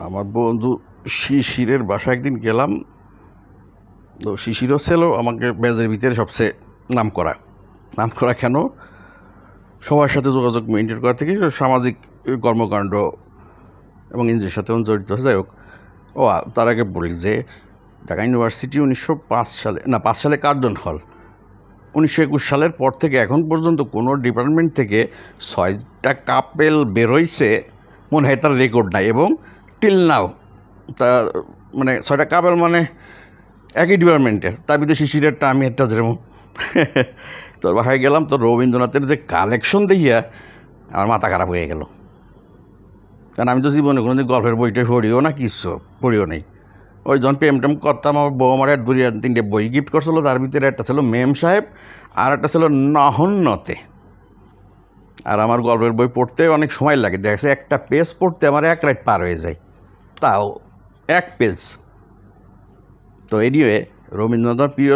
আমার বন্ধু শিশিরের বাসায় একদিন গেলাম। তো শিশিরও ছিল আমাকে ব্যাচের ভিতরে সবচেয়ে নাম করা কেন, সবার সাথে যোগাযোগ মেনটেন করা থেকে সামাজিক কর্মকাণ্ড এবং এনজিওর সাথে জড়িত আছে। যাই হোক, তার আগে বলি যে ঢাকা ইউনিভার্সিটি 1905 সালে, না 5 সালে কার্জন হল, 1921 সালের পর থেকে এখন পর্যন্ত কোনো ডিপার্টমেন্ট থেকে 6টা কাপেল বেরোইছে মনে হয় তার রেকর্ড নাই। এবং টিল নাও তা মানে 6টা কাপেল মানে একই ডিপার্টমেন্টের, তার ভিতরে শিশিরেরটা আমি একটা যেরকম তোর বাসায় গেলাম, তো রবীন্দ্রনাথের যে কালেকশন দেখিয়া আমার মাথা খারাপ হয়ে গেল। কারণ আমি তো জীবনে কোনোদিন গল্পের বইটা পড়িও নেই। ওই যখন প্রেম টেম করতাম, আমার বউ আমার 2-3টে বই গিফট করছিল। তার ভিতরে একটা ছিল মেম সাহেব আর একটা ছিল নহন্যতে। আর আমার গল্পের বই পড়তে অনেক সময় লাগে, দেখছে একটা পেজ পড়তে আমার 1 রাত পার হয়ে যায়, তাও 1 পেজ। তো এনিওয়ে, রবীন্দ্রনাথ প্রিয়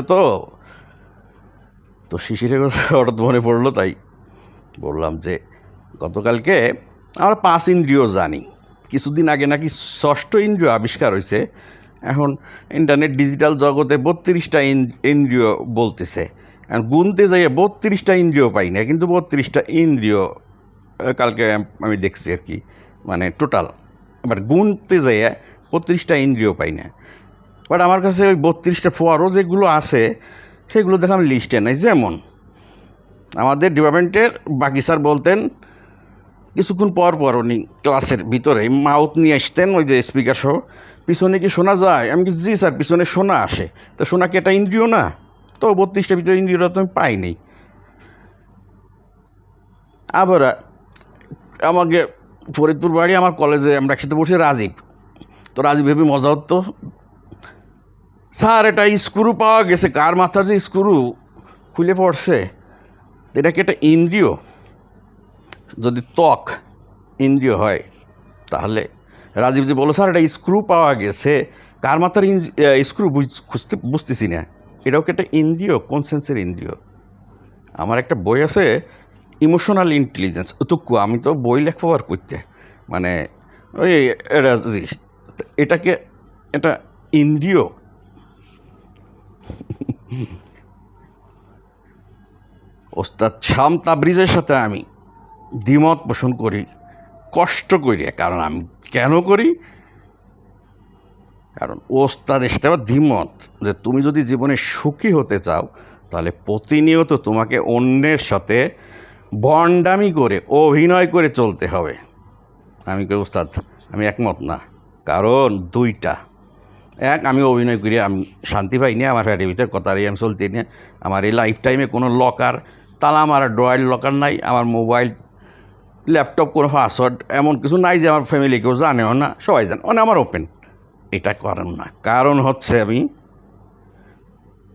তো শিশিরের কথা হঠাৎ মনে পড়লো, তাই বললাম যে গতকালকে আমরা 5 ইন্দ্রিয় জানি, কিছুদিন আগে নাকি 6ষ্ঠ ইন্দ্রিয় আবিষ্কার হয়েছে। এখন ইন্টারনেট ডিজিটাল জগতে 32টা ইন্দ্রিয় বলতেছে। গুনতে যাইয়ে 32টা ইন্দ্রিয় পাই না, কিন্তু 32টা ইন্দ্রিয় কালকে আমি দেখছি আর কি, মানে টোটাল। বাট গুনতে যাইয়ে 32টা ইন্দ্রিয় পাই না। বাট আমার কাছে ওই 32টা ফোয়ারও যেগুলো আছে সেগুলো দেখলাম লিস্টে নাই। যেমন আমাদের ডিপার্টমেন্টের বাকি স্যার বলতেন কিছুক্ষণ পর উনি ক্লাসের ভিতরে মাউথ নিয়ে আসতেন, ওই যে স্পিকার সহ, পিছনে কি শোনা যায়? আমি কি জি স্যার, পিছনে শোনা আসে। তো শোনা কি একটা ইন্দ্রিয় না? তো 32টার ভিতরে ইন্দ্রিয়টা তো আমি পাইনি। আবার আমাকে ফরিদপুর বাড়ি, আমার কলেজে আমরা একসাথে বসে রাজীব, তো রাজীব ভেবে মজা হতো, স্যার এটা স্ক্রু পাওয়া গেছে, কার মাথার যে স্ক্রু খুলে পড়ছে, এটা কি একটা ইন্দ্রিয়? যদি ত্বক ইন্দ্রিয় হয় তাহলে রাজীব যে বলো স্যার এটা স্ক্রু পাওয়া গেছে, কার মাথার স্ক্রু বুঝতেছি না, এটাও কি একটা ইন্দ্রিয়? কোন সেন্সের ইন্দ্রিয়? আমার একটা বই আছে ইমোশনাল ইন্টেলিজেন্স, আমি তো বই লেখবো আর করতে, মানে ওই এটাকে এটা ইন্দ্রিয়? ওস্তাদ শাম তাবরিজের সাথে আমি দ্বিমত পোষণ করি, কষ্ট করি। কারণ আমি কেন করি? কারণ ওস্তাদের সাথে আমার দ্বিমত যে তুমি যদি জীবনে সুখী হতে চাও তাহলে প্রতিনিয়ত তোমাকে অন্যের সাথে ভণ্ডামি করে অভিনয় করে চলতে হবে। আমি কই ওস্তাদ আমি একমত না। কারণ 2টা, এক, আমি অভিনয় করি আমি শান্তি পাই না, আমার ফ্যাটের ভিতরে কথারই আমি চলতে নিয়ে। আমার এই লাইফ টাইমে কোনো লকার তালা মারা ড্রয়ার লকার নাই, আমার মোবাইল ল্যাপটপ কোনো পাসওয়ার্ড এমন কিছু নাই যে আমার ফ্যামিলি কেউ জানেও না, সবাই জানে, মানে আমার ওপেন। এটা কারণ না, কারণ হচ্ছে আমি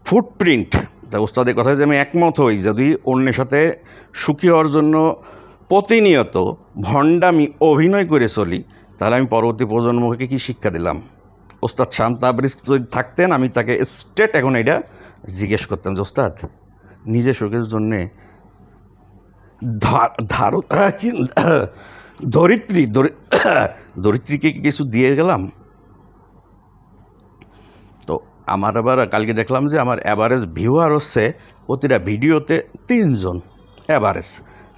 ফুটপ্রিন্ট। তা ওস্তাদের কথায় যে আমি একমত হই, যদি অন্যের সাথে সুখী হওয়ার জন্য প্রতিনিয়ত ভণ্ডামি অভিনয় করে চলি তাহলে আমি পরবর্তী প্রজন্মকে কী শিক্ষা দিলাম? ওস্তাদ শাম তাবরিজ যদি থাকতেন আমি তাকে স্ট্রেট এখন এটা জিজ্ঞেস করতাম যে ওস্তাদ নিজের সুখের জন্যে ধরিত্রীকে কিছু দিয়ে গেলাম? তো আমার আবার কালকে দেখলাম যে আমার অ্যাভারেজ ভিউয়ার হচ্ছে প্রতিটা ভিডিওতে 3 জন, অ্যাভারেজ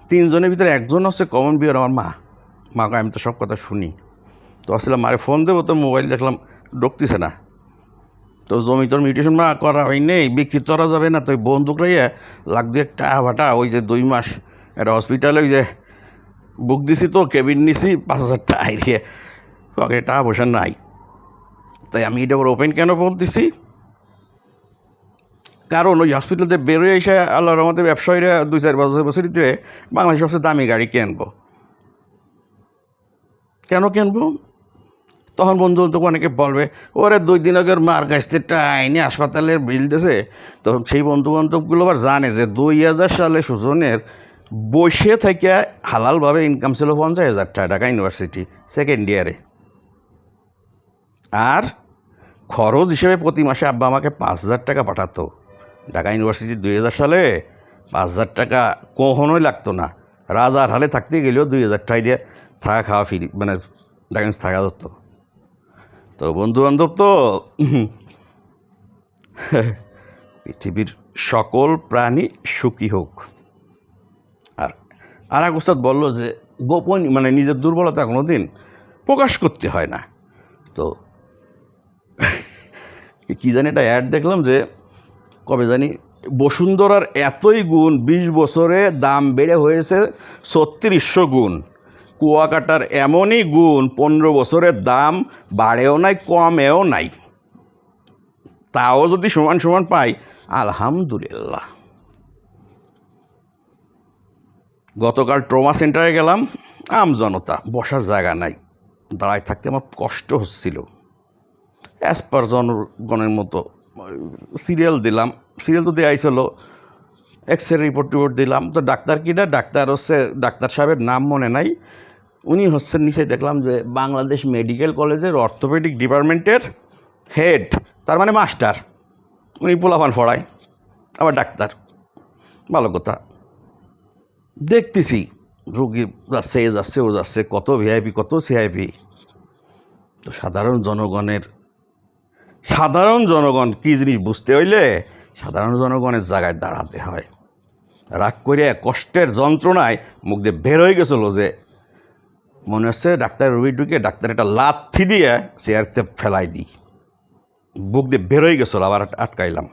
3 জনের ভিতরে একজন হচ্ছে কমন ভিউয়ার আমার মাকে আমি তো সব কথা শুনি। তো আসলে মারে ফোন দেবো, তো মোবাইল দেখলাম ঢুকতেছে না। তো জমি তোর মিউটেশন না করা হয় নেই, বিক্রি করা যাবে না। তো ওই বন্দুক রাইয়া লাখ 2 টাকা ভাটা, ওই যে 2 মাস একটা হসপিটালে ওই যে বুক দিছি, তো কেবিন নিছি 5,000 টাকা আইরিয়ে ওকে টাকা পয়সা নাই। তাই আমি এটা ওপেন কেন বলতেছি? কারণ ওই হসপিটালতে বেরোয় এসে আল্লাহর রহমতে ব্যবসায়ীরা 2-4 বছর ভিতরে বাংলাদেশের সবচেয়ে দামি গাড়ি কিনবো। কেন কিনবো? তখন বন্ধু বান্ধব অনেকে বলবে ওরে 2 দিন আগের মার কাছ থেকে টাইনি হাসপাতালের বিল দিয়েছে। তখন সেই বন্ধু বান্ধবগুলো আবার জানে যে 2000 সালে সুজনের বসে থেকে হালালভাবে ইনকাম ছিল 50,000 টাকা ঢাকা ইউনিভার্সিটি সেকেন্ড ইয়ারে। আর খরচ হিসেবে প্রতি মাসে আব্বা আমাকে 5,000 টাকা পাঠাতো। ঢাকা ইউনিভার্সিটি 2000 সালে 5,000 টাকা কখনোই লাগতো না। রাজার হালে থাকতে গেলেও 2,000 টাকা দিয়ে থাকা খাওয়া ফ্রি, মানে ঢাকা থাকা যেত। তো বন্ধুবান্ধব তো পৃথিবীর সকল প্রাণী সুখী হোক। আর আর এক উস্তাদ বললো যে গোপন মানে নিজের দুর্বলতা কোনো দিন প্রকাশ করতে হয় না। তো কী জানি একটা অ্যাড দেখলাম যে কবে জানি বসুন্ধরার এতই গুণ 20 বছরে দাম বেড়ে হয়েছে 3600 গুণ। কুয়াকাটার এমনই গুণ 15 বছরের দাম বাড়েও নাই কমেও নাই। তাও যদি সমান সমান পাই আলহামদুলিল্লাহ। গতকাল ট্রমা সেন্টারে গেলাম, আমজনতা, বসার জায়গা নাই, দাঁড়ায় থাকতে আমার কষ্ট হচ্ছিল। অ্যাজ পার জনগণের মতো সিরিয়াল দিলাম, সিরিয়াল তো দেওয়াই ছিল, এক্সরে রিপোর্ট দিলাম। তো ডাক্তার কিনা, ডাক্তার হচ্ছে ডাক্তার সাহেবের নাম মনে নাই, উনি হচ্ছেন নিচে দেখলাম যে বাংলাদেশ মেডিকেল কলেজের অর্থোপেডিক ডিপার্টমেন্টের হেড, তার মানে মাস্টার। উনি পোলাপান ফড়ায়, আবার ডাক্তার, ভালো কথা। দেখতেছি রুগী যাচ্ছে, এ যাচ্ছে, ও যাচ্ছে, কত ভিআইপি কত সিআইপি। তো সাধারণ জনগণ কী জিনিস বুঝতে হইলে সাধারণ জনগণের জায়গায় দাঁড়াতে হয়। রাগ করে কষ্টের যন্ত্রণায় মুখ দিয়ে বের হয়ে গেছিলো যে মনে হচ্ছে ডাক্তারের রুগী ঢুকে ডাক্তার একটা লাথি দিয়ে চেয়ারতে ফেলাই দিই, বুক দিয়ে বের হয়ে গেছিলো। আবার আটকাইলাম।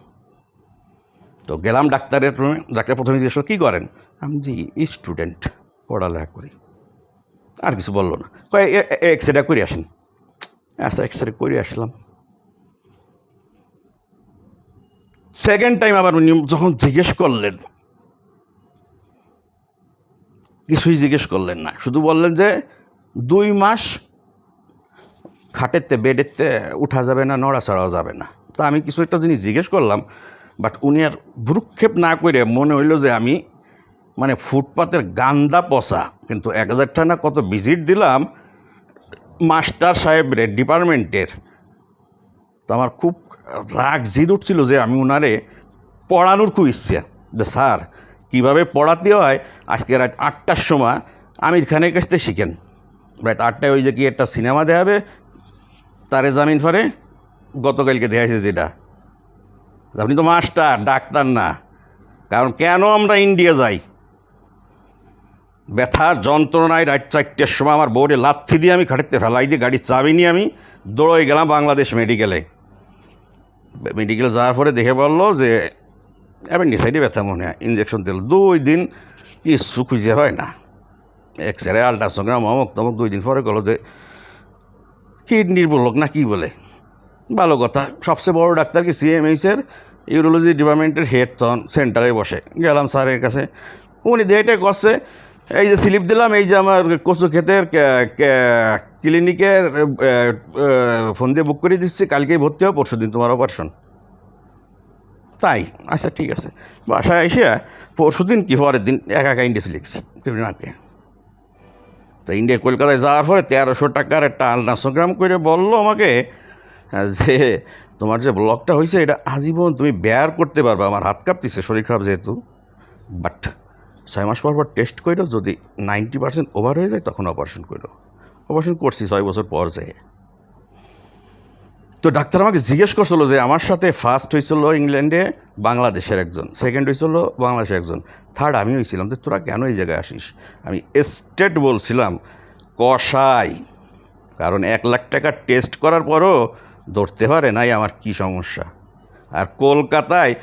তো গেলাম ডাক্তারের রুমে। ডাক্তার প্রথমে জিজ্ঞেস কী করেন? আমি জি স্টুডেন্ট, পড়ালেখা করি। আর কিছু বললো না, কয় এক্সরেটা করে আসেন। আচ্ছা, এক্সরে করে আসলাম। সেকেন্ড টাইম আবার উনি যখন জিজ্ঞেস করলেন, কিছুই জিজ্ঞেস করলেন না, শুধু বললেন যে 2 মাস খাটেতে বেডেতে উঠা যাবে না, নড়াচড়াও যাবে না। তা আমি কিছু একটা জিনিস জিজ্ঞেস করলাম, বাট উনি আর ভ্রুক্ষেপ না করে মনে হইল যে আমি মানে ফুটপাতের গান্দা পচা। কিন্তু 1000 টাকা কত ভিজিট দিলাম মাস্টার সাহেবের ডিপার্টমেন্টের। তো আমার খুব রাগ জিদ উঠছিল যে আমি ওনারে পড়ানোর খুব ইচ্ছে যে স্যার কীভাবে পড়াতে হয় আজকে রাত 8টার সময় আমির খানের কাছ থেকে শিখেন। রাত 8টায় ওই যে কি একটা সিনেমা দেখাবে, তারে জামিন ফারে, গতকালকে দেখাইছে যেটা। আপনি তো মাস্টার, ডাক্তার না। কারণ কেন আমরা ইন্ডিয়া যাই? ব্যথার যন্ত্রণায় রাত 4টার সময় আমার বোর্ডে লাথি দিয়ে আমি খাটেতে ফেলাই দিয়ে গাড়ির চাবি নিয়ে আমি দৌড়ে গেলাম বাংলাদেশ মেডিকেলে। মেডিকেলে যাওয়ার পরে দেখে বললো যে অ্যাপেন্ডিসাইডে ব্যথা মনে হয়, ইঞ্জেকশন দিল। 2 দিন কিছু খুঁজে হয় না, এক্সরে আল্ট্রাসোনোগ্রাম অমুক তমুক। 2 দিন পরে গেলো যে কিডনির ব্লক না কি বলে। ভালো কথা। সবচেয়ে বড় ডাক্তার কি সিএমএইচের ইউরোলজি ডিপার্টমেন্টের হেড তখন সেন্টারে বসে। গেলাম স্যারের কাছে, উনি দেখে করছে, এই যে স্লিপ দিলাম, এই যে আমার কচু ক্ষেতের ক্লিনিকের ফোন দিয়ে বুক করে দিচ্ছি, কালকেই ভর্তি হবে, পরশু দিন তোমার অপারেশন। তাই? আচ্ছা ঠিক আছে। বাসায় এসে পরশু দিন কি পরের দিন একা ইন্ডিয়া লিখছি নাকে। তো ইন্ডিয়া কলকাতায় যাওয়ার পরে 1300 টাকার একটা আলট্রাসোনোগ্রাম করে বললো আমাকে যে তোমার যে ব্লকটা হয়েছে এটা আজীবন তুমি বেয়ার করতে পারবে। আমার হাত কাঁপতেছে, শরীর খারাপ যেহেতু। বাট 6 মাস পর টেস্ট করো, যদি 90% ওভার হয়ে যায় তখন অপারেশন করো। অপারেশন করছি 6 বছর পর যেয়ে। তো ডাক্তার আমাকে জিজ্ঞেস করছিল যে আমার সাথে ফার্স্ট হয়েছিল ইংল্যান্ডে বাংলাদেশের একজন, সেকেন্ড হয়েছিল বাংলাদেশের একজন, থার্ড আমি হয়েছিলাম, যে তোরা কেন এই জায়গায় আসিস? আমি স্টেট বলছিলাম কষাই। কারণ 1 লাখ টাকা টেস্ট করার পরও ধরতে পারে নাই আমার কি সমস্যা। আর কলকাতায়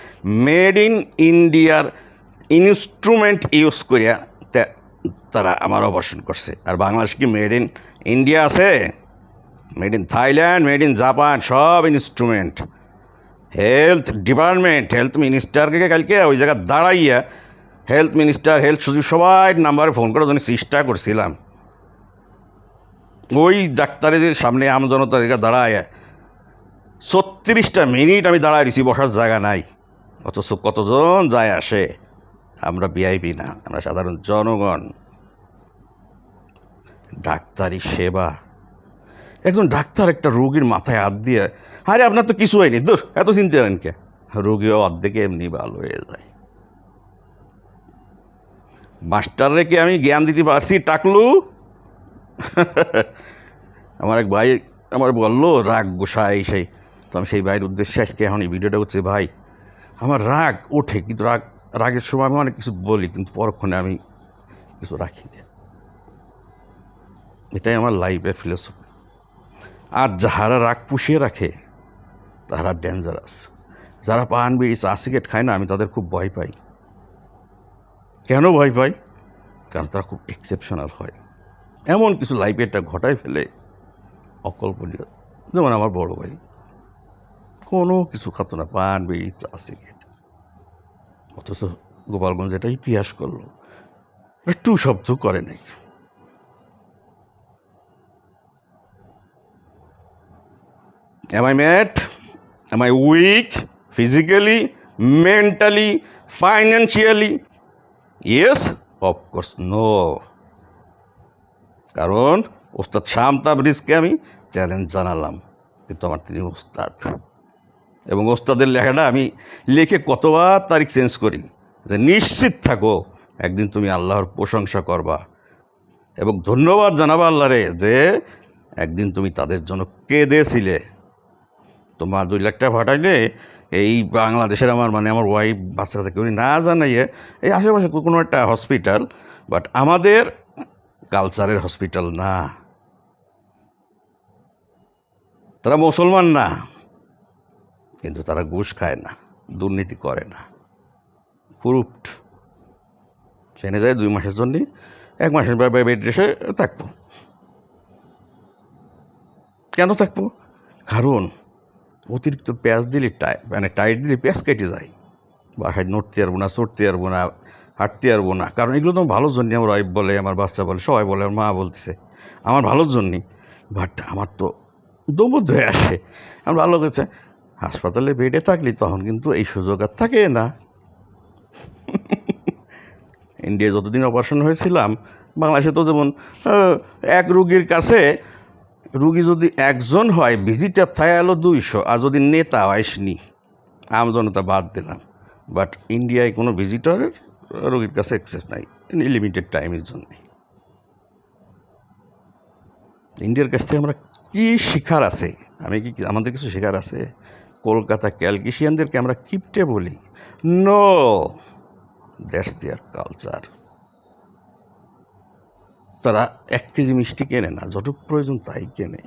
মেড ইন ইন্ডিয়ার ইনস্ট্রুমেন্ট ইউজ করিয়া তারা আমার অপারেশন করছে। আর বাংলাদেশ কি মেড ইন ইন্ডিয়া আছে? Made in Thailand, made in Japan, সব ইনস্ট্রুমেন্ট। হেলথ ডিপার্টমেন্ট, হেলথ মিনিস্টারকে কালকে ওই জায়গায় দাঁড়াইয়া হেলথ মিনিস্টার, হেলথ সচিব সবাই নাম্বারে ফোন করার জন্য চেষ্টা করছিলাম। ওই ডাক্তারের সামনে আমজনতার দিকে দাঁড়ায় 36টা মিনিট আমি দাঁড়ায় দিছি, বসার জায়গা নাই। অথচ কতজন যায় আসে। আমরা ভিআইপি না, আমরা সাধারণ জনগণ। ডাক্তারি সেবা। একজন ডাক্তার একটা রোগীর মাথায় হাত দিয়ে, আরে আপনার তো কিছু হয়নি, দূর এত চিন্তা করেন কে? রোগীও অর্ধেকে এমনি ভালো হয়ে যায়। মাস্টাররে কি আমি জ্ঞান দিতে পারছি? টাকলু আমার এক ভাই আমার বললো রাগ গোসাই সেই, তো আমি সেই ভাইয়ের উদ্দেশ্যে আজকে এখন এই ভিডিওটা হচ্ছে। ভাই আমার রাগ ওঠে, কিন্তু রাগের সময় আমি অনেক কিছু বলি, কিন্তু পরক্ষণে আমি কিছু রাখি না। এটাই আমার লাইফের ফিলোসফি। আর যাহারা রাগ পুষিয়ে রাখে তারা ডেঞ্জারাস। যারা পান বিড়ি চা সিগারেট খায় না, আমি তাদের খুব ভয় পাই। কেন ভয় পাই? কারণ তারা খুব এক্সেপশনাল হয়, এমন কিছু লাইফে এটা ঘটায় ফেলে অকল্পনীয়। যেমন আমার বড় ভাই কোনো কিছু খাতো না, পান বিড়ি চা সিগারেট, অথচ গোপালগঞ্জ এটা ইতিহাস করলো, একটু শব্দ করে নাই। Am I mad? Am I weak? Physically, mentally, financially? Yes? Of course, no. কারণ ওস্তাদ শাম তাবরিজকে আমি চ্যালেঞ্জ জানালাম, কিন্তু আমার তিনি ওস্তাদ, এবং ওস্তাদের লেখাটা আমি লিখে কতবার তারিখ চেঞ্জ করি যে নিশ্চিত থাকো একদিন তুমি আল্লাহর প্রশংসা করবা এবং ধন্যবাদ জানাবা আল্লাহরে যে একদিন তুমি তাদের জন্য কেঁদেছিলে। তোমার 2 লাখ টাকা পাঠাইলে এই বাংলাদেশের আমার আমার ওয়াইফ বাচ্চা কাছে কেউ না জানাইয়ে এই আশেপাশে কোনো একটা হসপিটাল, বাট আমাদের কালচারের হসপিটাল না। তারা মুসলমান না, কিন্তু তারা ঘুষ খায় না, দুর্নীতি করে না, প্রুফড। সেখানে যায় 2 মাসের জন্যে, 1 মাসের বেড রেসে থাকবো। কেন থাকবো? কারণ অতিরিক্ত পেঁয়াজ দিলে টাইট দিলে পেঁয়াজ কেটে যায়, বাসায় নড়তে পারবো না, চড়তে পারবো না, হাঁটতে পারবো না। কারণ এগুলো তো ভালোর জন্যে, আমার ওয়াইফ বলে, আমার বাচ্চা বলে, সবাই বলে, আমার মা বলতেছে আমার ভালোর জন্যই। বাট আমার তো দমবদ্ধ হয়ে আসে। আমার ভালো হয়েছে হাসপাতালে বেডে থাকলে তখন কিন্তু এই সুযোগ আর থাকে না। ইন্ডিয়ায় যতদিন অপারেশন হয়েছিলাম, বাংলাদেশে তো যেমন এক রুগীর কাছে রুগী যদি 1 জন হয়, ভিজিটার থাকে হলো 200, আর যদি নেতা হয়নি, আমজনতা বাদ দিলাম। বাট ইন্ডিয়ায় কোনো ভিজিটরের রুগীর কাছে অ্যাক্সেস নাই, লিমিটেড টাইমের জন্য। ইন্ডিয়ার কাছ থেকে আমরা কি শিখার আছে? আমাদের কিছু শেখার আছে? কলকাতা ক্যালকিশিয়ানদেরকে আমরা কিপটে বলি? No, that's their culture. তারা 1 কেজি মিষ্টি কেনে না, যতটুকু প্রয়োজন তাই কেনে।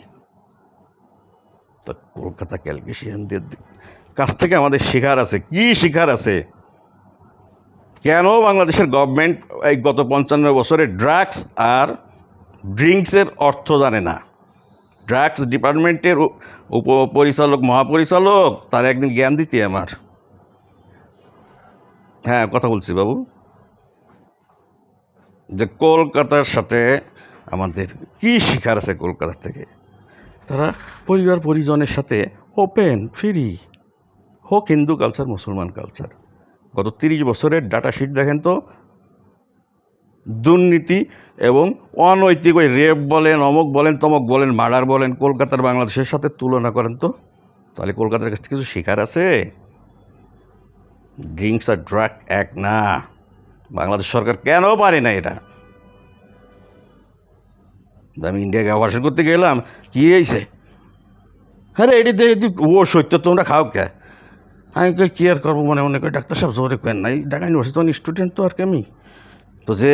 তা কলকাতা ক্যালকিশিয়ানদের কাছ থেকে আমাদের শেখার আছে। কি শিখার আছে? কেন বাংলাদেশের গভর্নমেন্ট এই গত 55 বছরে ড্রাগস আর ড্রিঙ্কসের অর্থ জানে না? ড্রাগস ডিপার্টমেন্টের উপপরিচালক, মহাপরিচালক, তার একদিন জ্ঞান দিতে আমার। হ্যাঁ, কথা বলছি বাবু, যে কলকাতার সাথে আমাদের কি শিখার আছে? কলকাতা থেকে তারা পরিবার পরিজনের সাথে ওপেন ফ্রি, হোক হিন্দু কালচার মুসলমান কালচার। গত 30 বছরের ডাটা শিট দেখেন তো, দুর্নীতি এবং অনৈতিক ওই রেপ বলেন, অমুক বলেন, তমক বলেন, মার্ডার বলেন, কলকাতার বাংলাদেশের সাথে তুলনা করেন তো, তাহলে কলকাতার কাছে কিছু শিখার আছে? ড্রিঙ্কস আর ড্রাগ এক না। বাংলাদেশ সরকার কেন পারে না এটা? আমি ইন্ডিয়াকে অপারেশন করতে গেলাম, কি হয়েছে? আরে এটিতে ও সত্য, তোমরা খাও কে? আমি কি আর করবো, মনে মনে করে ডাক্তার সাহেব জোরে কেন নাই, ঢাকা ইউনিভার্সিটি তখন স্টুডেন্ট তো আর কি আমি, তো যে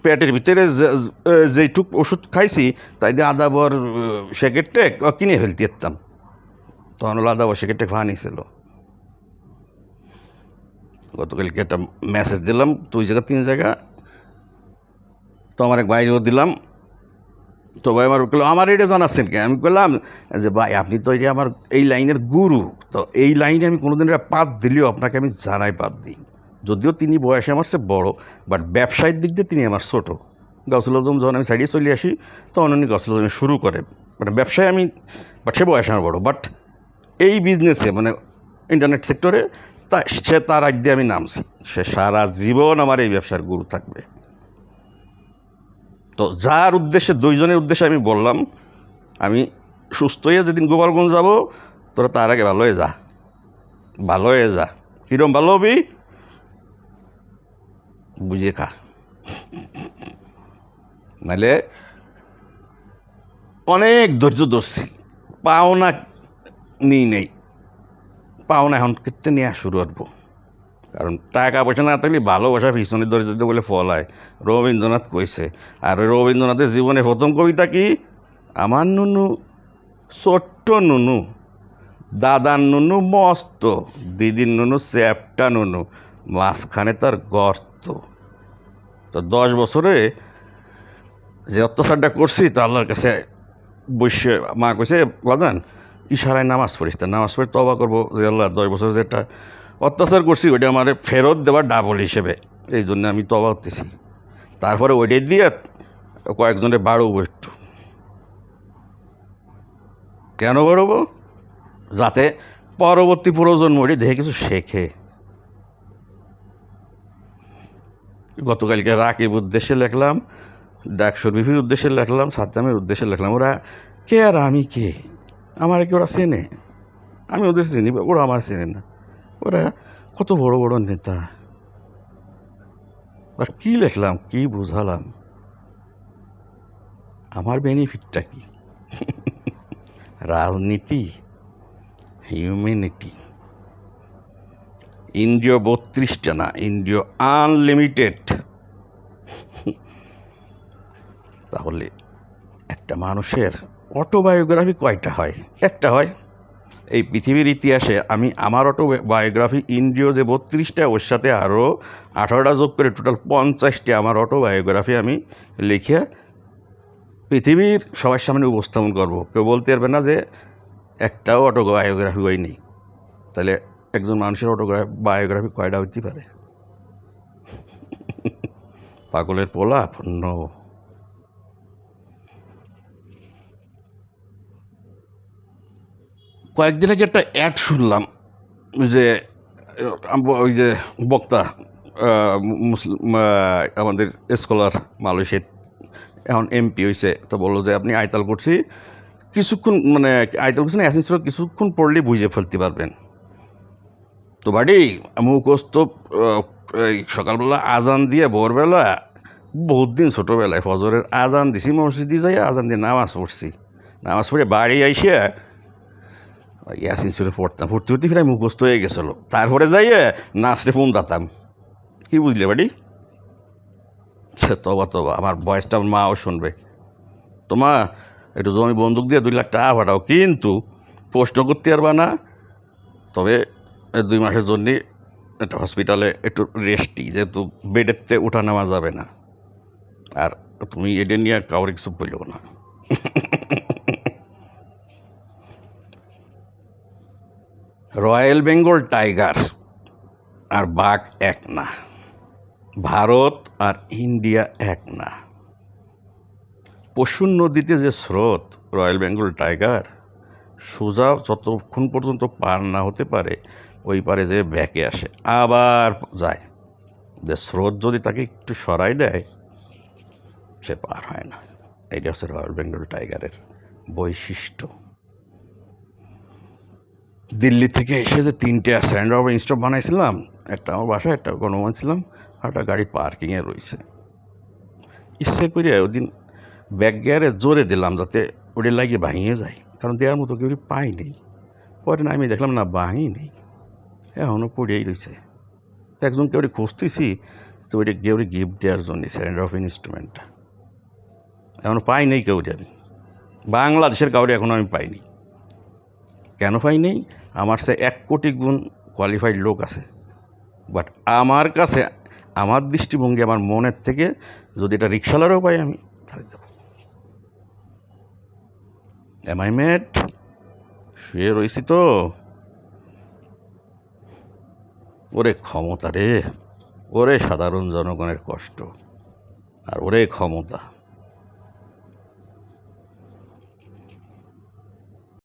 পেটের ভিতরে যেইটুক ওষুধ খাইছি তাই দিয়ে আদা বর সেকেটে কিনে ফেলতে যেতাম, তখন হলো আদা বর সেকেটে খাওয়া নিয়েছিল। গতকালকে একটা মেসেজ দিলাম 2 জায়গা 3 জায়গা, তো আমার এক ভাইও দিলাম। তো ভাই আমার এটা জানাচ্ছেন কে? আমি বললাম যে ভাই আপনি তো এটা আমার এই লাইনের গুরু, তো এই লাইনে আমি কোনোদিন এটা পাত দিলেও আপনাকে আমি জানাই পাত দিই। যদিও তিনি বয়সে আমার চেয়ে বড়ো, বাট ব্যবসায়িক দিক দিয়ে তিনি আমার ছোটো। গাউসুল আজম যখন আমি সাইডে চলে আসি তখন উনি গাউসুল আজম শুরু করে, মানে ব্যবসায় আমি, বাট সে বয়সে আমার বড়ো, বাট এই বিজনেসে মানে ইন্টারনেট সেক্টরে তার আগ দিয়ে আমি নামছি। সে সারা জীবন আমার এই ব্যবসার গুরু থাকবে। তো যার উদ্দেশ্যে, 2 জনের উদ্দেশ্যে আমি বললাম, আমি সুস্থ হয়ে যেদিন গোপালগঞ্জ যাব, তোরা তার আগে ভালো হয়ে যা, ভালো হয়ে যা। কীরকম ভালো হবি? বুঝিয়ে খা, নাহলে অনেক ধৈর্য ধরছি, পাওনা নিই নেই, পাওনা এখন কেটে নেওয়া শুরু করবো। কারণ টাকা পয়সা না থাকলে ভালোবাসা পিছনের দরজাতে বলে ফল হয়, রবীন্দ্রনাথ কইছে। আর ওই রবীন্দ্রনাথের জীবনে প্রথম কবিতা কি? আমার নুনু ছোট্ট নুনু, দাদার নুনু মস্ত, দিদির নুনু চ্যাপটা নুনু, মাঝখানে তার গর্ত। তো 10 বছরে যে অত্যাচারটা করছি তা আল্লাহর কাছে বসে মা কইছে, বাজান ইশারায় নামাজ পড়িস, তা নামাজ পড়ে তওবা করবো যে আল্লাহ 10 বছর যেটা অত্যাচার করছি ওইটা আমার ফেরত দেওয়ার ডাবল হিসেবে, এই জন্য আমি তওবা করতেছি। তারপরে ওইটাই দিয়ে কয়েকজনের বাড়বো একটু। কেন বাড়বো? যাতে পরবর্তী প্রজন্ম ওইটা দেখে কিছু শেখে। গতকালকে রাকিব উদ্দেশ্যে লিখলাম, ডাকসুর বিপির উদ্দেশ্যে লিখলাম, সাদ্দামের উদ্দেশ্যে লিখলাম। ওরা কে আর আমি কে? আমার কি ওরা চেনে? আমি ওদের চিনি, ওরা আমার চেনে না। ওরা কত বড় বড় নেতা। আর কী লিখলাম, কী বুঝালাম? আমার বেনিফিটটা কি? রাজনীতি, হিউম্যানিটি। ইন্দ্রিয় 32টা না, ইন্দ্রিয় আনলিমিটেড। তাহলে একটা মানুষের অটোবায়োগ্রাফি কয়টা হয়? একটা হয়। এই পৃথিবীর ইতিহাসে আমি আমার অটোবায়োগ্রাফি ইন্দ্রিয় যে 32টা, ওর সাথে আরও 18টা যোগ করে টোটাল 50টা আমার অটোবায়োগ্রাফি আমি লিখে পৃথিবীর সবার সামনে উপস্থাপন করব। কেউ বলতে পারবে না যে একটাও অটোবায়োগ্রাফি বই নেই। তাহলে একজন মানুষের বায়োগ্রাফি কয়টা হইতে পারে? পাগলের পোলা ন। কয়েকদিন আগে একটা অ্যাড শুনলাম যে ওই যে বক্তা মুসলিম আমাদের স্কলার মালয়েশিয়া এখন এমপি হয়েছে, তো বললো যে আপনি আয়তাল করছি কিছুক্ষণ, মানে আয়তাল করছি না অ্যাসেন্স কিছুক্ষণ পড়লে বুঝে ফেলতে পারবেন। তো বাড়ি মুখস্থ এই সকালবেলা আজান দিয়ে ভোরবেলা, বহুত দিন ছোটোবেলায় ফজরের আজান দিছি, মসজিদে যাই আজান দিয়ে নামাজ পড়ছি, নামাজ পড়ে বাড়ি আইসে ইয়াসিন সুরে পড়তাম, পড়তে পড়তে ফিরে মুখস্থ হয়ে গেছিলো। তারপরে যাইয়ে নাচরে ফোন দাতাম। কি বুঝলে বাড়ি? সে তবা তবা, আমার বয়সটা আমার মাও শুনবে। তোমা একটু জমি বন্দুক দিয়ে 2 লাখ টাকা পাঠাও, কিন্তু প্রশ্ন করতে পারবা না। তবে 2 মাসের জন্যে একটা হসপিটালে একটু রেস্টি, যেহেতু বেডেতে ওঠা নেওয়া যাবে না। আর তুমি এটা নিয়ে কাউরে কিছু বললেও না। রয়্যাল বেঙ্গল টাইগার আর বাঘ এক না, ভারত আর ইন্ডিয়া এক না। পশুর নদীতে যে স্রোত, রয়্যাল বেঙ্গল টাইগার সোজা যতক্ষণ পর্যন্ত পার না হতে পারে ওই পারে যে ব্যাকে আসে আবার যায়। যে স্রোত যদি তাকে একটু সরাই দেয় সে পার হয় না। এইটা হচ্ছে রয়্যাল বেঙ্গল টাইগারের বৈশিষ্ট্য। দিল্লি থেকে এসে যে 3টে স্যান্ড ওভার ইনস্টপ বানাইছিলাম, একটা আমার বাসায়, একটা গণমান ছিলাম, আর একটা গাড়ি পার্কিংয়ে রয়েছে। ইচ্ছে করে ওদিন ব্যাক গিয়ারে জোরে দিলাম যাতে ওটা লাগিয়ে ভাঙিয়ে যায়, কারণ দেওয়ার মতো কেউ পাই নেই। পরে না আমি দেখলাম না, ভাঙি নেই, এখনও পড়েই রয়েছে। একজন কেউ খুঁজতেছি, তো ওইটা কেউ গিফট দেওয়ার জন্য স্যান্ড অফ ইনস্ট্রুমেন্টটা এখনও পাই নেই কেউরে। আমি বাংলাদেশের কাউরে এখনও আমি পাইনি। কেন পাই নেই? আমার সে 1 কোটি গুণ কোয়ালিফাইড লোক আছে, বাট আমার কাছে আমার দৃষ্টিভঙ্গি, আমার মনের থেকে যদি এটা রিক্সাওয়ালারও পাই আমি তাহলে দেবো। এম আই মেট শুয়ে রয়েছি তো। ওরে ক্ষমতা রে, ওরে সাধারণ জনগণের কষ্ট, আর ওরে ক্ষমতা।